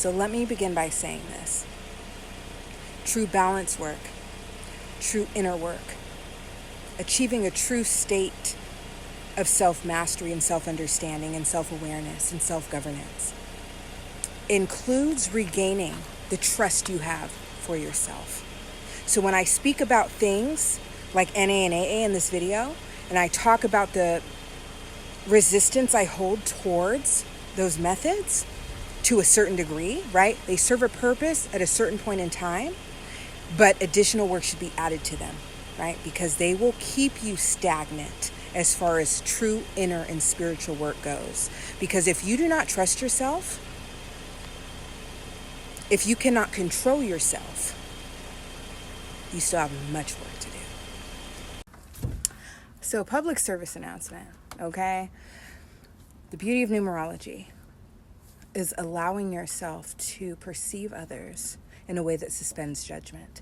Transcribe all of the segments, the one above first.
So let me begin by saying this. True balance work, true inner work, achieving a true state of self-mastery and self-understanding and self-awareness and self-governance includes regaining the trust you have for yourself. So when I speak about things like NA and AA in this video, and I talk about the resistance I hold towards those methods to a certain degree, right? They serve a purpose at a certain point in time, but additional work should be added to them, right? Because they will keep you stagnant as far as true inner and spiritual work goes. Because if you do not trust yourself, if you cannot control yourself, you still have much work to do. So, public service announcement, okay? The beauty of numerology is allowing yourself to perceive others in a way that suspends judgment.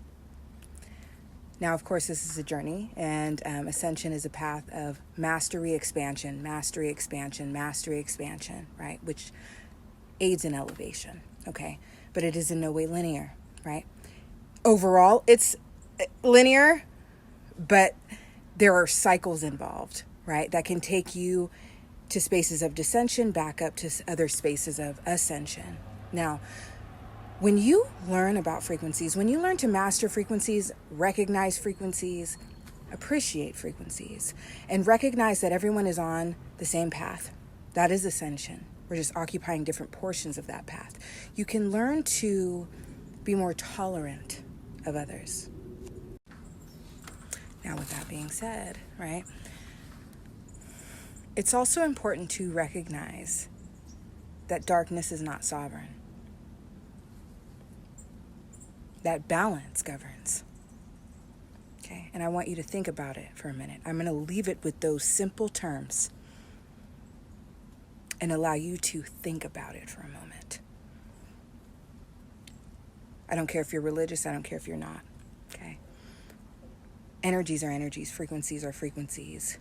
Now, of course, this is a journey, and ascension is a path of mastery, expansion, right? Which aids in elevation, okay? But it is in no way linear, right? Overall, it's linear, but there are cycles involved, right? That can take you to spaces of descension, back up to other spaces of ascension. Now, when you learn about frequencies, when you learn to master frequencies, recognize frequencies, appreciate frequencies, and recognize that everyone is on the same path, that is ascension. We're just occupying different portions of that path. You can learn to be more tolerant of others. Now, with that being said, right, it's also important to recognize that darkness is not sovereign. That balance governs. Okay, and I want you to think about it for a minute. I'm going to leave it with those simple terms and allow you to think about it for a moment. I don't care if you're religious, I don't care if you're not, okay? Energies are energies, frequencies are frequencies.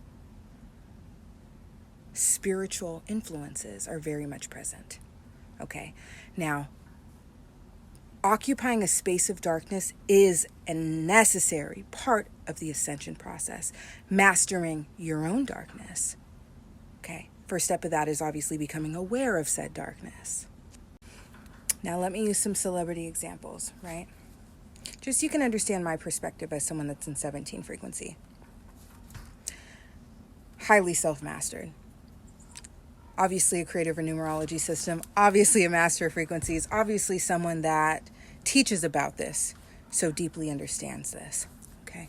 Spiritual influences are very much present, okay? Now, occupying a space of darkness is a necessary part of the ascension process. Mastering your own darkness, okay? First step of that is obviously becoming aware of said darkness. Now let me use some celebrity examples, right? Just so you can understand my perspective as someone that's in 17 frequency. Highly self-mastered. Obviously a creator of a numerology system, obviously a master of frequencies, obviously someone that teaches about this, so deeply understands this, okay?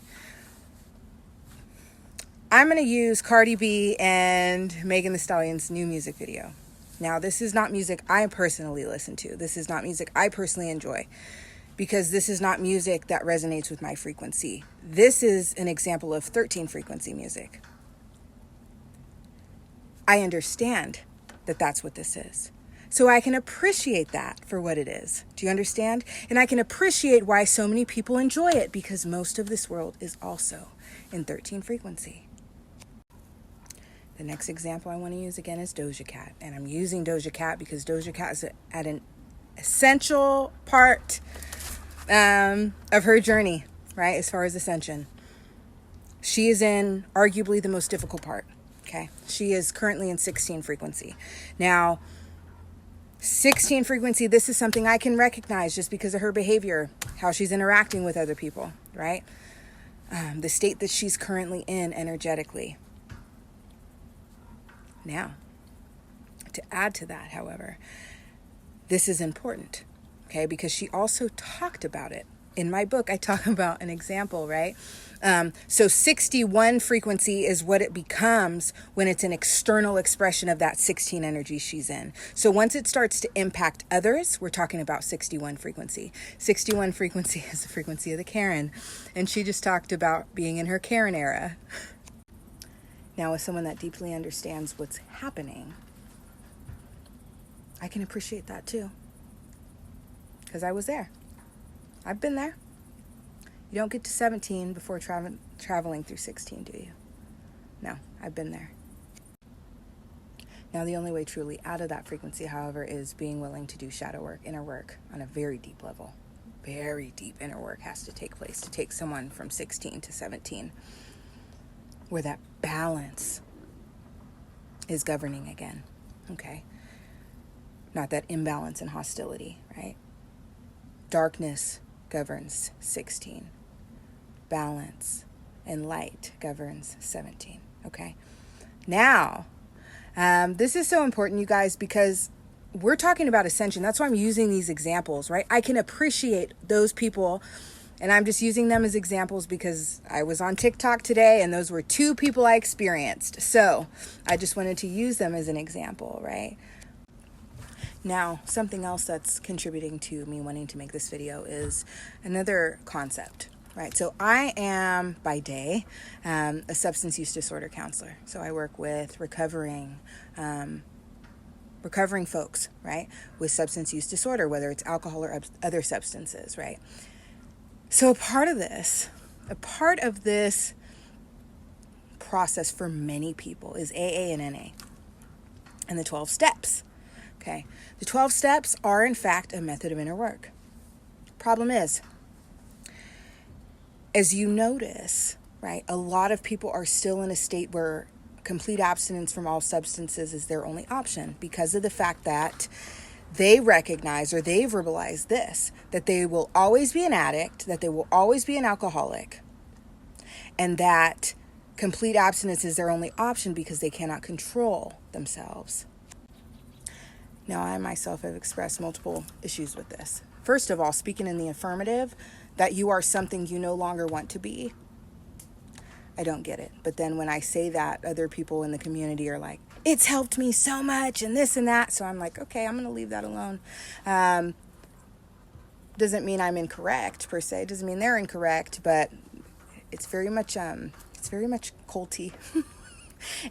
I'm going to use Cardi B and Megan Thee Stallion's new music video. Now, this is not music I personally listen to. This is not music I personally enjoy, because this is not music that resonates with my frequency. This is an example of 13 frequency music. I understand that that's what this is. So I can appreciate that for what it is. Do you understand? And I can appreciate why so many people enjoy it, because most of this world is also in 13 frequency. The next example I want to use again is Doja Cat. And I'm using Doja Cat because Doja Cat is at an essential part of her journey, right? As far as ascension. She is in arguably the most difficult part. Okay. She is currently in 16 frequency. Now, 16 frequency, this is something I can recognize just because of her behavior, how she's interacting with other people, right? The state that she's currently in energetically. Now, to add to that, however, this is important, okay? Because she also talked about it. In my book, I talk about an example, right? So 61 frequency is what it becomes when it's an external expression of that 16 energy she's in. So once it starts to impact others, we're talking about 61 frequency. 61 frequency is the frequency of the Karen. And she just talked about being in her Karen era. Now, as someone that deeply understands what's happening, I can appreciate that too. Because I was there. I've been there. You don't get to 17 before traveling through 16, do you? No, I've been there. Now, the only way truly out of that frequency, however, is being willing to do shadow work, inner work on a very deep level. Very deep inner work has to take place to take someone from 16 to 17, where that balance is governing again, okay? Not that imbalance and hostility, right? Darkness governs 16. Balance and light governs 17, okay? Now, this is so important, you guys, because we're talking about ascension. That's why I'm using these examples, right? I can appreciate those people, and I'm just using them as examples because I was on TikTok today, and those were 2 people I experienced. So I just wanted to use them as an example, right? Now, something else that's contributing to me wanting to make this video is another concept, right? So I am, by day, a substance use disorder counselor. So I work with recovering folks, right, with substance use disorder, whether it's alcohol or other substances, right? So a part of this process for many people is AA and NA and the 12 steps. Okay, the 12 steps are in fact a method of inner work. Problem is, as you notice, right, a lot of people are still in a state where complete abstinence from all substances is their only option because of the fact that they recognize or they verbalize this, that they will always be an addict, that they will always be an alcoholic, and that complete abstinence is their only option because they cannot control themselves. Now, I myself have expressed multiple issues with this. First of all, speaking in the affirmative, that you are something you no longer want to be. I don't get it. But then when I say that, other people in the community are like, it's helped me so much and this and that. So I'm like, okay, I'm going to leave that alone. Doesn't mean I'm incorrect per se. Doesn't mean they're incorrect, but it's very much culty.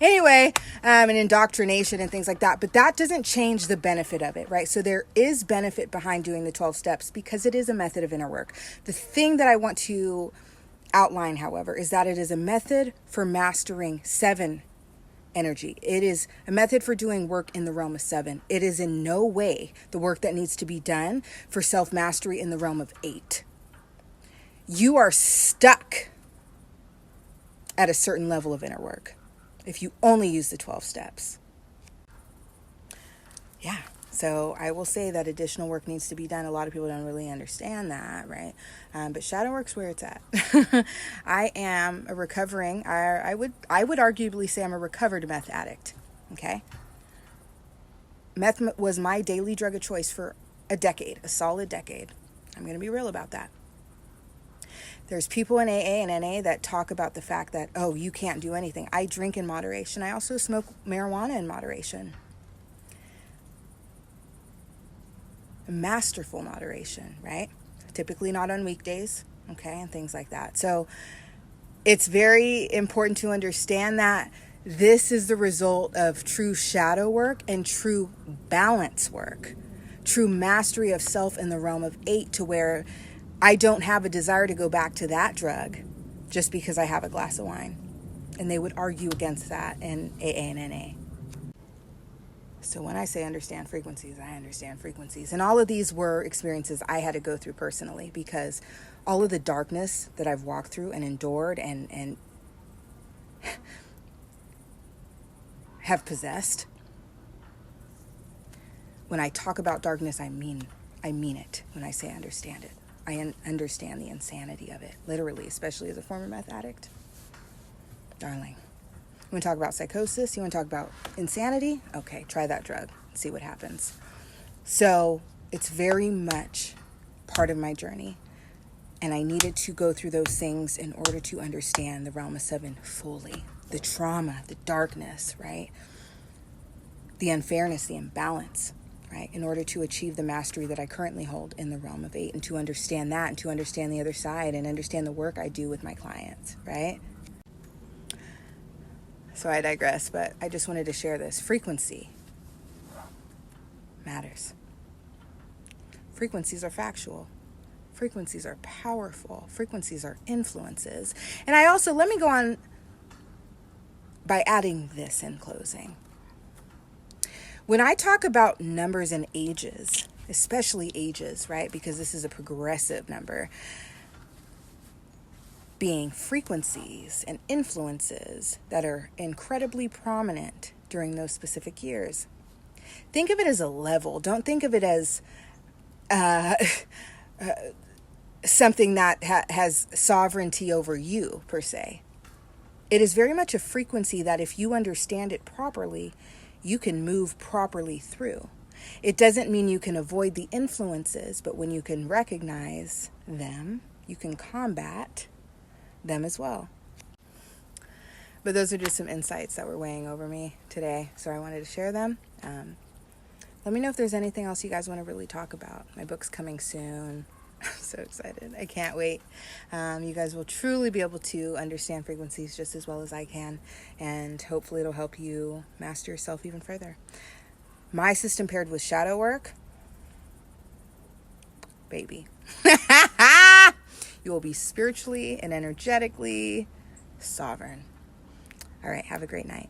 Anyway, and indoctrination and things like that. But that doesn't change the benefit of it, right? So there is benefit behind doing the 12 steps because it is a method of inner work. The thing that I want to outline, however, is that it is a method for mastering 7 energy. It is a method for doing work in the realm of 7. It is in no way the work that needs to be done for self-mastery in the realm of 8. You are stuck at a certain level of inner work if you only use the 12 steps. Yeah, so I will say that additional work needs to be done. A lot of people don't really understand that, right? But shadow work's where it's at. I am a recovering, I would arguably say I'm a recovered meth addict, okay? Meth was my daily drug of choice for a decade, a solid decade. I'm going to be real about that. There's people in AA and NA that talk about the fact that, oh, you can't do anything. I drink in moderation. I also smoke marijuana in moderation. Masterful moderation, right? Typically not on weekdays, okay, and things like that. So it's very important to understand that this is the result of true shadow work and true balance work, true mastery of self in the realm of 8, to where I don't have a desire to go back to that drug just because I have a glass of wine. And they would argue against that in AA and NA. So when I say understand frequencies, I understand frequencies. And all of these were experiences I had to go through personally, because all of the darkness that I've walked through and endured and have possessed. When I talk about darkness, I mean it when I say I understand it. I understand the insanity of it, literally, especially as a former meth addict. Darling, you want to talk about psychosis? You want to talk about insanity? Okay, try that drug. See what happens. So it's very much part of my journey. And I needed to go through those things in order to understand the realm of 7 fully. The trauma, the darkness, right? The unfairness, the imbalance, right? In order to achieve the mastery that I currently hold in the realm of 8, and to understand that, and to understand the other side, and understand the work I do with my clients, right? So I digress, but I just wanted to share this. Frequency matters. Frequencies are factual. Frequencies are powerful. Frequencies are influences. And I also, let me go on by adding this in closing. When I talk about numbers and ages, especially ages, right? Because this is a progressive number, being frequencies and influences that are incredibly prominent during those specific years. Think of it as a level. Don't think of it as something that has sovereignty over you, per se. It is very much a frequency that if you understand it properly, you can move properly through. It doesn't mean you can avoid the influences, but when you can recognize them, you can combat them as well. But those are just some insights that were weighing over me today, so I wanted to share them. Let me know if there's anything else you guys want to really talk about. My book's coming soon. I'm so excited. I can't wait. You guys will truly be able to understand frequencies just as well as I can, and hopefully it'll help you master yourself even further. My system paired with shadow work, baby. You will be spiritually and energetically sovereign. All right, have a great night.